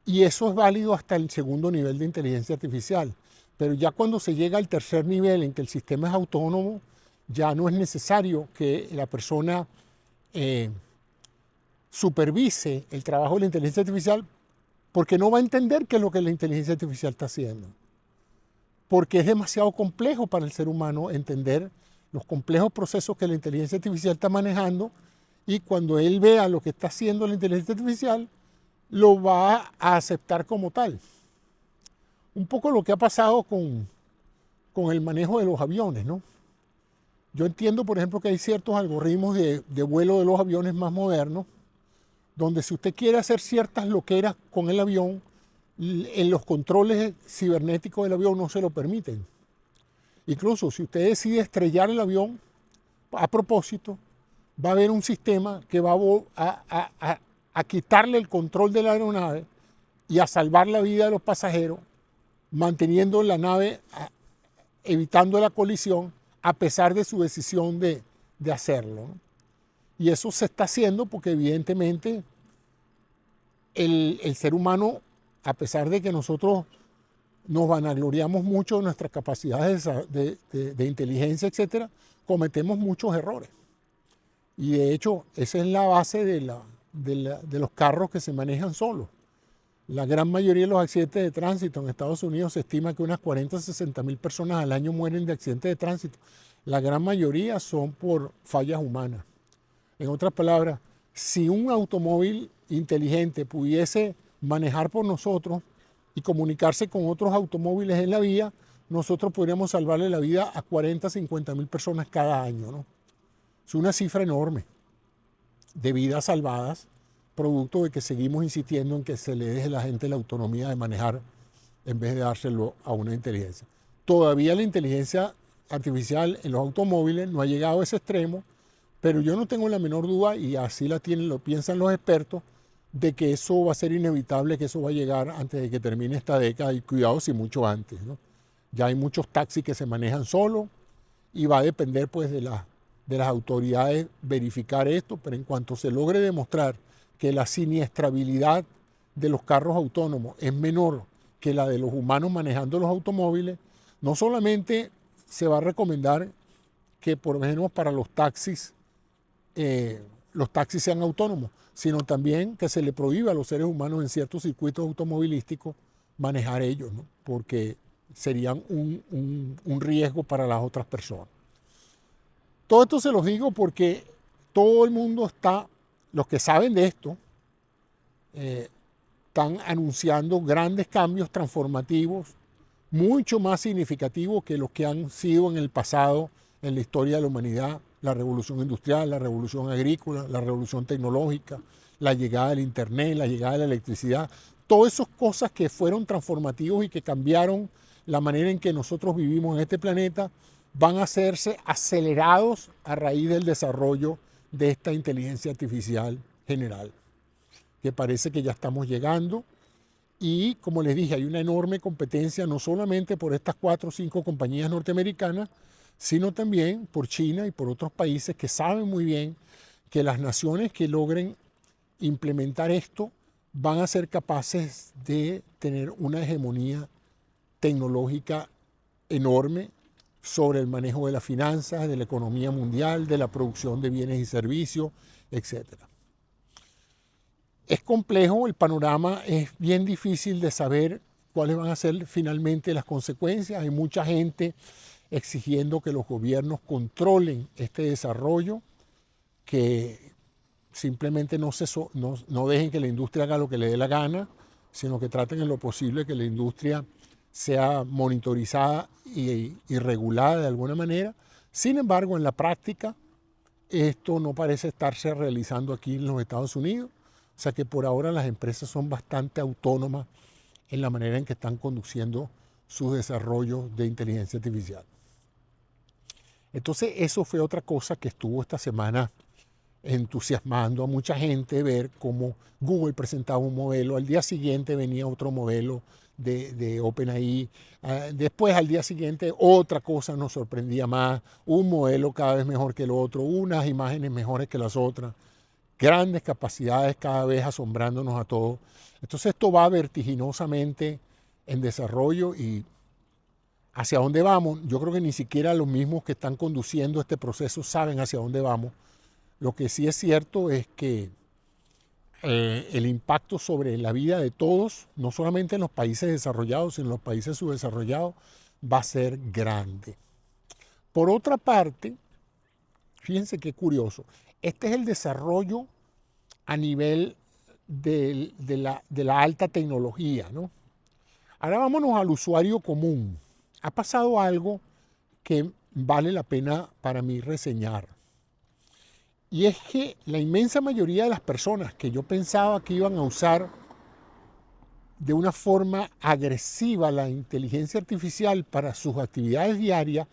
Y eso es válido hasta el segundo nivel de inteligencia artificial. Pero ya cuando se llega al tercer nivel en que el sistema es autónomo, ya no es necesario que la persona supervise el trabajo de la inteligencia artificial, porque no va a entender qué es lo que la inteligencia artificial está haciendo. Porque es demasiado complejo para el ser humano entender los complejos procesos que la inteligencia artificial está manejando, y cuando él vea lo que está haciendo la inteligencia artificial, lo va a aceptar como tal. Un poco lo que ha pasado con el manejo de los aviones, ¿no? Yo entiendo, por ejemplo, que hay ciertos algoritmos de vuelo de los aviones más modernos, donde si usted quiere hacer ciertas loqueras con el avión, en los controles cibernéticos del avión no se lo permiten. Incluso si usted decide estrellar el avión a propósito, va a haber un sistema que va a quitarle el control de la aeronave y a salvar la vida de los pasajeros, manteniendo la nave, evitando la colisión, a pesar de su decisión de hacerlo, ¿no? Y eso se está haciendo porque evidentemente el ser humano, a pesar de que nosotros nos vanagloriamos mucho de nuestras capacidades de inteligencia, etcétera, cometemos muchos errores. Y de hecho, esa es la base de los carros que se manejan solos. La gran mayoría de los accidentes de tránsito en Estados Unidos se estima que unas 40 a 60 mil personas al año mueren de accidentes de tránsito. La gran mayoría son por fallas humanas. En otras palabras, si un automóvil inteligente pudiese manejar por nosotros y comunicarse con otros automóviles en la vía, nosotros podríamos salvarle la vida a 40 a 50 mil personas cada año, ¿no? Es una cifra enorme de vidas salvadas, producto de que seguimos insistiendo en que se le deje a la gente la autonomía de manejar en vez de dárselo a una inteligencia. Todavía la inteligencia artificial en los automóviles no ha llegado a ese extremo, pero yo no tengo la menor duda, y así lo piensan los expertos, de que eso va a ser inevitable, que eso va a llegar antes de que termine esta década, y cuidado si mucho antes, ¿no? Ya hay muchos taxis que se manejan solos y va a depender pues de las autoridades verificar esto, pero en cuanto se logre demostrar que la siniestrabilidad de los carros autónomos es menor que la de los humanos manejando los automóviles, no solamente se va a recomendar que por lo menos para los taxis sean autónomos, sino también que se le prohíba a los seres humanos en ciertos circuitos automovilísticos manejar ellos, ¿no? Porque serían un riesgo para las otras personas. Todo esto se los digo porque todo el mundo está los que saben de esto están anunciando grandes cambios transformativos, mucho más significativos que los que han sido en el pasado en la historia de la humanidad, la revolución industrial, la revolución agrícola, la revolución tecnológica, la llegada del internet, la llegada de la electricidad, todas esas cosas que fueron transformativos y que cambiaron la manera en que nosotros vivimos en este planeta, van a hacerse acelerados a raíz del desarrollo de esta inteligencia artificial general, que parece que ya estamos llegando. Y como les dije, hay una enorme competencia no solamente por estas 4 o 5 compañías norteamericanas, sino también por China y por otros países que saben muy bien que las naciones que logren implementar esto van a ser capaces de tener una hegemonía tecnológica enorme sobre el manejo de las finanzas, de la economía mundial, de la producción de bienes y servicios, etc. Es complejo, el panorama es bien difícil de saber cuáles van a ser finalmente las consecuencias. Hay mucha gente exigiendo que los gobiernos controlen este desarrollo, que simplemente no dejen que la industria haga lo que le dé la gana, sino que traten en lo posible que la industria sea monitorizada y regulada de alguna manera. Sin embargo, en la práctica, esto no parece estarse realizando aquí en los Estados Unidos. O sea que por ahora las empresas son bastante autónomas en la manera en que están conduciendo sus desarrollos de inteligencia artificial. Entonces eso fue otra cosa que estuvo esta semana entusiasmando a mucha gente, ver cómo Google presentaba un modelo, al día siguiente venía otro modelo de OpenAI, después al día siguiente otra cosa nos sorprendía más, un modelo cada vez mejor que el otro, unas imágenes mejores que las otras, grandes capacidades cada vez asombrándonos a todos. Entonces esto va vertiginosamente en desarrollo y hacia dónde vamos. Yo creo que ni siquiera los mismos que están conduciendo este proceso saben hacia dónde vamos. Lo que sí es cierto es que el impacto sobre la vida de todos, no solamente en los países desarrollados, sino en los países subdesarrollados, va a ser grande. Por otra parte, fíjense qué curioso, este es el desarrollo a nivel de la alta tecnología, ¿no? Ahora vámonos al usuario común. Ha pasado algo que vale la pena para mí reseñar. Y es que la inmensa mayoría de las personas que yo pensaba que iban a usar de una forma agresiva la inteligencia artificial para sus actividades diarias,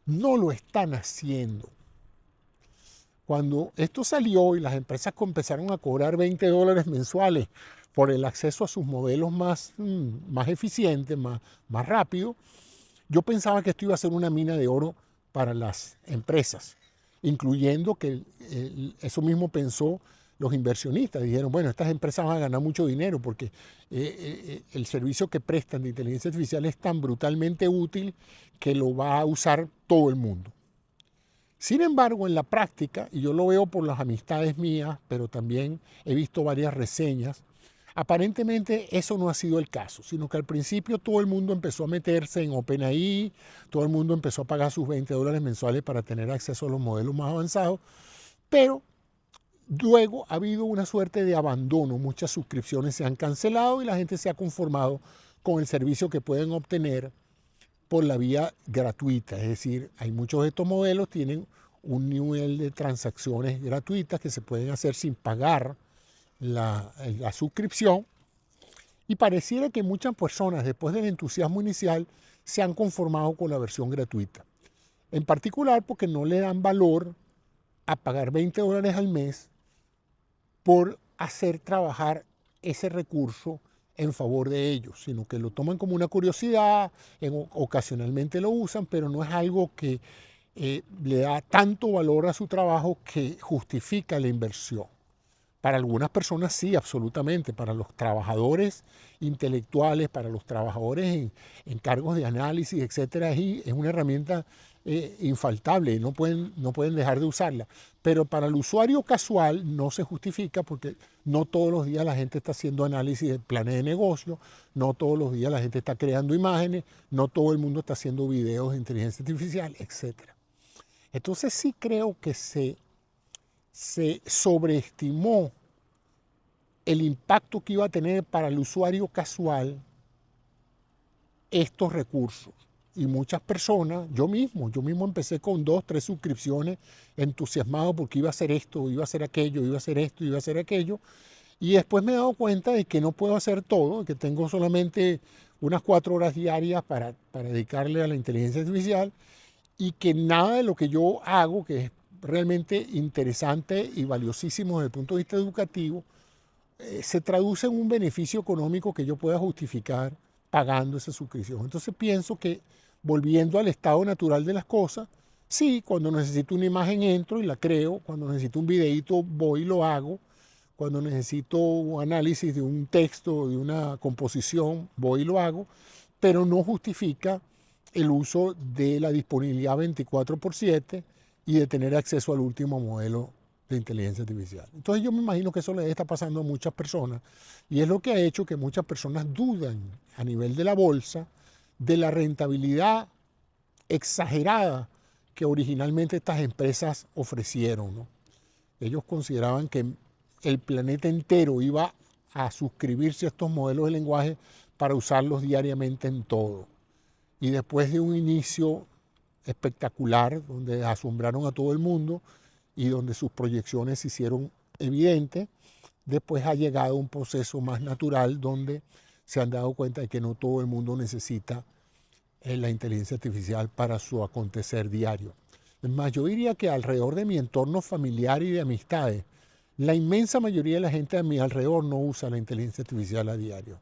no lo están haciendo. Cuando esto salió y las empresas empezaron a cobrar $20 mensuales por el acceso a sus modelos más eficientes, más rápido, yo pensaba que esto iba a ser una mina de oro para las empresas, incluyendo que eso mismo pensó los inversionistas. Dijeron, bueno, estas empresas van a ganar mucho dinero porque el servicio que prestan de inteligencia artificial es tan brutalmente útil que lo va a usar todo el mundo. Sin embargo, en la práctica, y yo lo veo por las amistades mías, pero también he visto varias reseñas, aparentemente eso no ha sido el caso, sino que al principio todo el mundo empezó a meterse en OpenAI, todo el mundo empezó a pagar sus $20 mensuales para tener acceso a los modelos más avanzados, pero luego ha habido una suerte de abandono, muchas suscripciones se han cancelado y la gente se ha conformado con el servicio que pueden obtener por la vía gratuita, es decir, hay muchos de estos modelos tienen un nivel de transacciones gratuitas que se pueden hacer sin pagar la suscripción, y pareciera que muchas personas después del entusiasmo inicial se han conformado con la versión gratuita, en particular porque no le dan valor a pagar $20 al mes por hacer trabajar ese recurso en favor de ellos, sino que lo toman como una curiosidad, ocasionalmente lo usan, pero no es algo que le da tanto valor a su trabajo que justifica la inversión. Para algunas personas sí, absolutamente. Para los trabajadores intelectuales, para los trabajadores en cargos de análisis, etcétera, es una herramienta infaltable, no pueden dejar de usarla. Pero para el usuario casual no se justifica porque no todos los días la gente está haciendo análisis de planes de negocio, no todos los días la gente está creando imágenes, no todo el mundo está haciendo videos de inteligencia artificial, etcétera. Entonces sí creo que se se sobreestimó el impacto que iba a tener para el usuario casual estos recursos. Y muchas personas, yo mismo empecé con 2, 3 suscripciones, entusiasmado porque iba a hacer esto, iba a hacer aquello, iba a hacer esto, iba a hacer aquello. Y después me he dado cuenta de que no puedo hacer todo, que tengo solamente unas 4 horas diarias para dedicarle a la inteligencia artificial y que nada de lo que yo hago, que es realmente interesante y valiosísimo desde el punto de vista educativo, se traduce en un beneficio económico que yo pueda justificar pagando esa suscripción. Entonces pienso que volviendo al estado natural de las cosas, sí, cuando necesito una imagen entro y la creo, cuando necesito un videíto voy y lo hago, cuando necesito un análisis de un texto, de una composición, voy y lo hago, pero no justifica el uso de la disponibilidad 24/7 y de tener acceso al último modelo de inteligencia artificial. Entonces yo me imagino que eso le está pasando a muchas personas y es lo que ha hecho que muchas personas dudan a nivel de la bolsa de la rentabilidad exagerada que originalmente estas empresas ofrecieron, ¿no? Ellos consideraban que el planeta entero iba a suscribirse a estos modelos de lenguaje para usarlos diariamente en todo. Y después de un inicio espectacular, donde asombraron a todo el mundo y donde sus proyecciones se hicieron evidentes, después ha llegado un proceso más natural donde se han dado cuenta de que no todo el mundo necesita la inteligencia artificial para su acontecer diario. Es más, yo diría que alrededor de mi entorno familiar y de amistades, la inmensa mayoría de la gente a mi alrededor no usa la inteligencia artificial a diario.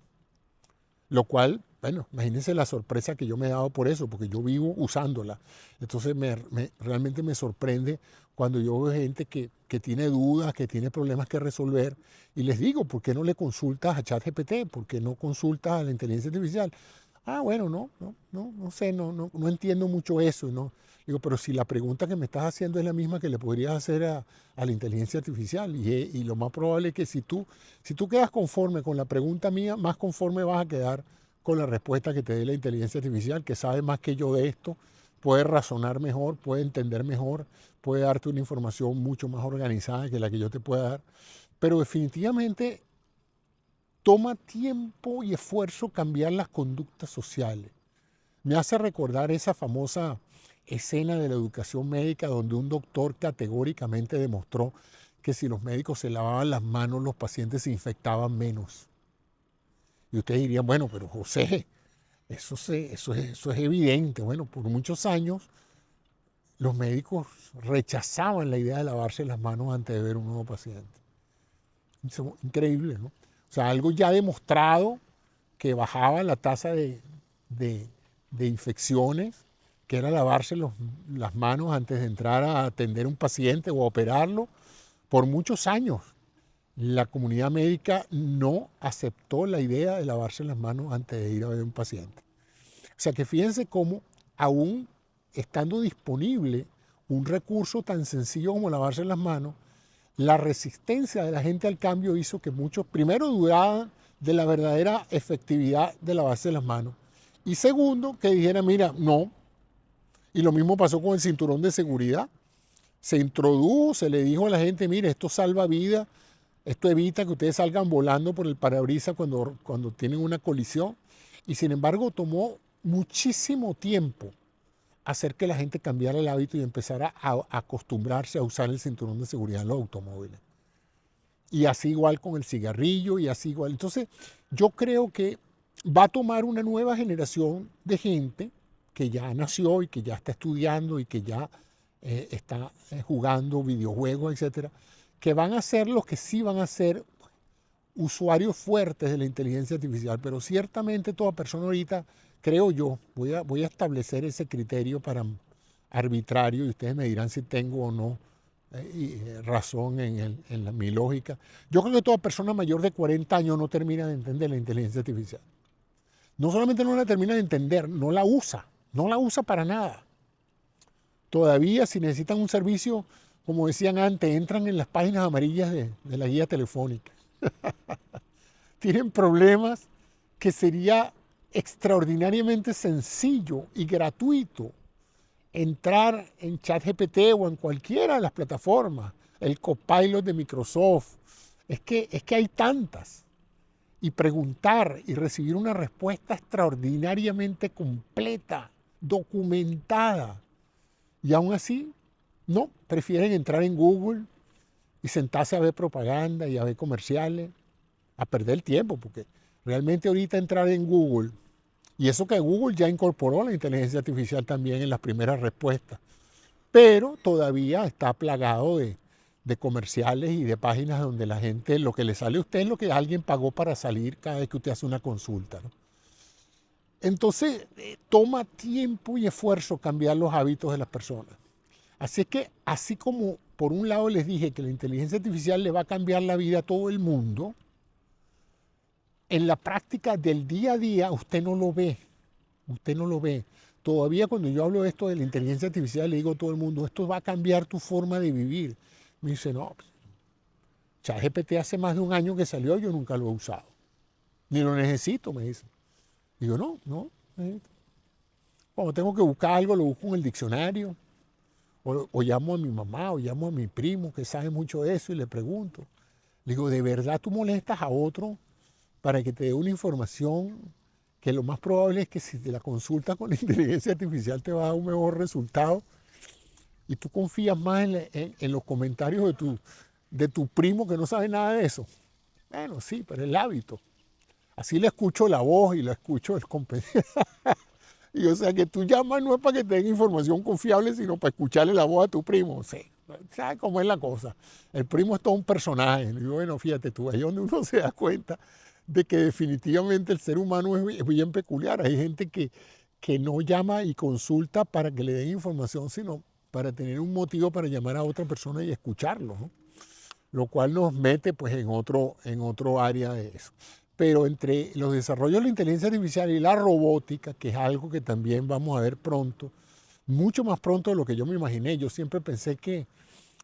Lo cual, bueno, imagínense la sorpresa que yo me he dado por eso, porque yo vivo usándola. Entonces realmente me sorprende cuando yo veo gente que tiene dudas, que tiene problemas que resolver, y les digo, ¿por qué no le consultas a ChatGPT? ¿Por qué no consultas a la inteligencia artificial? Ah, bueno, no sé, no entiendo mucho eso, ¿no? Digo, pero si la pregunta que me estás haciendo es la misma que le podrías hacer a la inteligencia artificial, y lo más probable es que si tú quedas conforme con la pregunta mía, más conforme vas a quedar con la respuesta que te dé la inteligencia artificial, que sabe más que yo de esto, puede razonar mejor, puede entender mejor, puede darte una información mucho más organizada que la que yo te pueda dar. Pero definitivamente toma tiempo y esfuerzo cambiar las conductas sociales. Me hace recordar esa famosa escena de la educación médica donde un doctor categóricamente demostró que si los médicos se lavaban las manos, los pacientes se infectaban menos. Y ustedes dirían, bueno, pero José, eso es evidente. Bueno, por muchos años los médicos rechazaban la idea de lavarse las manos antes de ver un nuevo paciente. Increíble, ¿no? O sea, algo ya demostrado que bajaba la tasa de infecciones, que era lavarse las manos antes de entrar a atender a un paciente o a operarlo. Por muchos años la comunidad médica no aceptó la idea de lavarse las manos antes de ir a ver un paciente. O sea que fíjense cómo aún estando disponible un recurso tan sencillo como lavarse las manos, la resistencia de la gente al cambio hizo que muchos primero dudaran de la verdadera efectividad de lavarse las manos y segundo que dijeran, mira, no. Y lo mismo pasó con el cinturón de seguridad. Se introdujo, se le dijo a la gente, mire, esto salva vidas, esto evita que ustedes salgan volando por el parabrisas cuando tienen una colisión. Y sin embargo tomó muchísimo tiempo hacer que la gente cambiara el hábito y empezara a acostumbrarse a usar el cinturón de seguridad en los automóviles. Y así igual con el cigarrillo y así igual. Entonces yo creo que va a tomar una nueva generación de gente que ya nació y que ya está estudiando y que ya está jugando videojuegos, etcétera, que van a ser los que sí van a ser usuarios fuertes de la inteligencia artificial, pero ciertamente toda persona ahorita, creo yo, voy a establecer ese criterio para arbitrario y ustedes me dirán si tengo o no razón en mi lógica. Yo creo que toda persona mayor de 40 años no termina de entender la inteligencia artificial. No solamente no la termina de entender, no la usa para nada. Todavía si necesitan un servicio, como decían antes, entran en las páginas amarillas de la guía telefónica. Tienen problemas que sería extraordinariamente sencillo y gratuito entrar en ChatGPT o en cualquiera de las plataformas, el Copilot de Microsoft. Es que hay tantas. Y preguntar y recibir una respuesta extraordinariamente completa, documentada. Y aún así, no, prefieren entrar en Google y sentarse a ver propaganda y a ver comerciales, a perder el tiempo, porque realmente ahorita entrar en Google, y eso que Google ya incorporó la inteligencia artificial también en las primeras respuestas, pero todavía está plagado de comerciales y de páginas donde la gente, lo que le sale a usted es lo que alguien pagó para salir cada vez que usted hace una consulta, ¿no? Entonces, toma tiempo y esfuerzo cambiar los hábitos de las personas. Así que, así como por un lado les dije que la inteligencia artificial le va a cambiar la vida a todo el mundo, en la práctica del día a día usted no lo ve. Usted no lo ve. Todavía cuando yo hablo de esto de la inteligencia artificial, le digo a todo el mundo, esto va a cambiar tu forma de vivir. Me dice, no, ChatGPT hace más de un año que salió, yo nunca lo he usado. Ni lo necesito, me dice. Digo, no necesito. Cuando tengo que buscar algo, lo busco en el diccionario. O llamo a mi mamá, o llamo a mi primo, que sabe mucho de eso, y le pregunto. Le digo, ¿de verdad tú molestas a otro para que te dé una información que lo más probable es que si te la consultas con la inteligencia artificial te va a dar un mejor resultado? Y tú confías más en los comentarios de tu primo que no sabe nada de eso. Bueno, sí, pero el hábito. Así le escucho la voz y le escucho el compañero. Y o sea que tú llamas no es para que te den información confiable, sino para escucharle la voz a tu primo. Sí, ¿sabes cómo es la cosa? El primo es todo un personaje. Y bueno, fíjate tú, ahí es donde uno se da cuenta de que definitivamente el ser humano es bien peculiar. Hay gente que no llama y consulta para que le den información, sino para tener un motivo para llamar a otra persona y escucharlo, ¿no? Lo cual nos mete pues en otro área de eso. Pero entre los desarrollos de la inteligencia artificial y la robótica, que es algo que también vamos a ver pronto, mucho más pronto de lo que yo me imaginé. Yo siempre pensé que,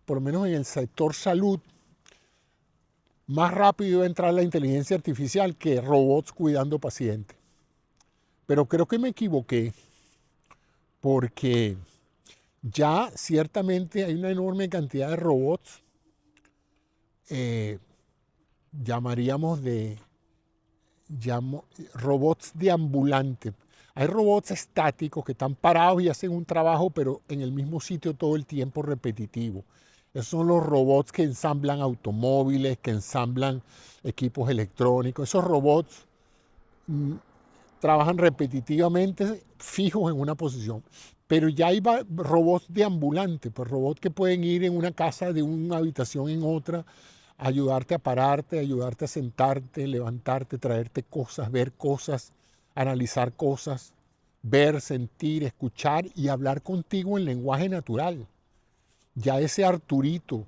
por lo menos en el sector salud, más rápido iba a entrar la inteligencia artificial que robots cuidando pacientes. Pero creo que me equivoqué, porque ya ciertamente hay una enorme cantidad de robots, llamaríamos robots deambulantes. Hay robots estáticos que están parados y hacen un trabajo, pero en el mismo sitio todo el tiempo repetitivo. Esos son los robots que ensamblan automóviles, que ensamblan equipos electrónicos. Esos robots trabajan repetitivamente, fijos en una posición. Pero ya hay robots deambulantes, pues robots que pueden ir en una casa de una habitación en otra, ayudarte a pararte, ayudarte a sentarte, levantarte, traerte cosas, ver cosas, analizar cosas, ver, sentir, escuchar y hablar contigo en lenguaje natural. Ya ese Arturito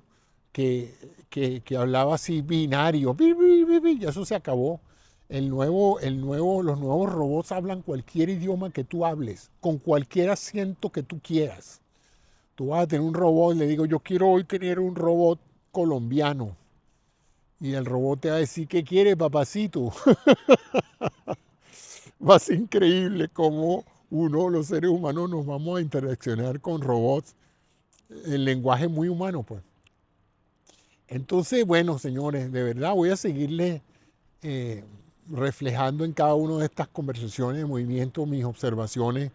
que hablaba así binario, ya eso se acabó. Los nuevos robots hablan cualquier idioma que tú hables, con cualquier acento que tú quieras. Tú vas a tener un robot, le digo, yo quiero hoy tener un robot colombiano. Y el robot te va a decir, ¿qué quiere, papacito? Va a ser increíble cómo los seres humanos, nos vamos a interaccionar con robots en lenguaje muy humano, pues. Entonces, bueno, señores, de verdad voy a seguirles reflejando en cada una de estas conversaciones de movimiento mis observaciones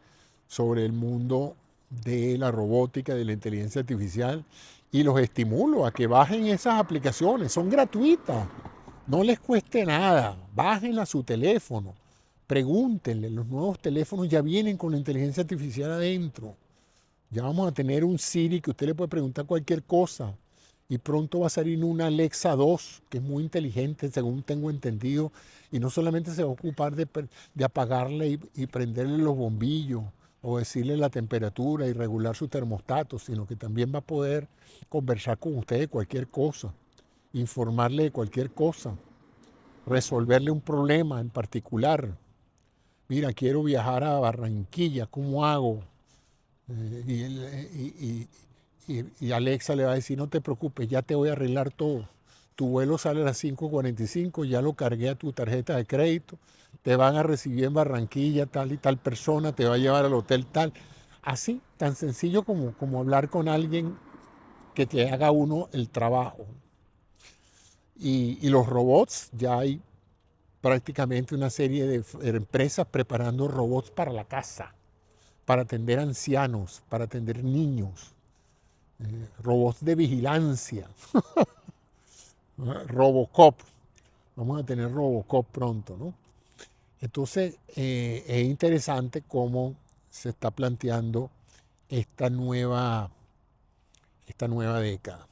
sobre el mundo de la robótica, de la inteligencia artificial, y los estimulo a que bajen esas aplicaciones, son gratuitas, no les cueste nada, bájenla a su teléfono, pregúntenle, los nuevos teléfonos ya vienen con la inteligencia artificial adentro, ya vamos a tener un Siri que usted le puede preguntar cualquier cosa, y pronto va a salir una Alexa 2, que es muy inteligente, según tengo entendido, y no solamente se va a ocupar de apagarle y prenderle los bombillos, o decirle la temperatura y regular su termostato, sino que también va a poder conversar con usted de cualquier cosa, informarle de cualquier cosa, resolverle un problema en particular. Mira, quiero viajar a Barranquilla, ¿cómo hago? Y Alexa le va a decir, no te preocupes, ya te voy a arreglar todo. Tu vuelo sale a las 5:45, ya lo cargué a tu tarjeta de crédito, te van a recibir en Barranquilla tal y tal persona, te va a llevar al hotel tal. Así, tan sencillo como hablar con alguien que te haga uno el trabajo. Y los robots, ya hay prácticamente una serie de empresas preparando robots para la casa, para atender ancianos, para atender niños, robots de vigilancia, Robocop. Vamos a tener Robocop pronto, ¿no? Entonces, es interesante cómo se está planteando esta nueva década.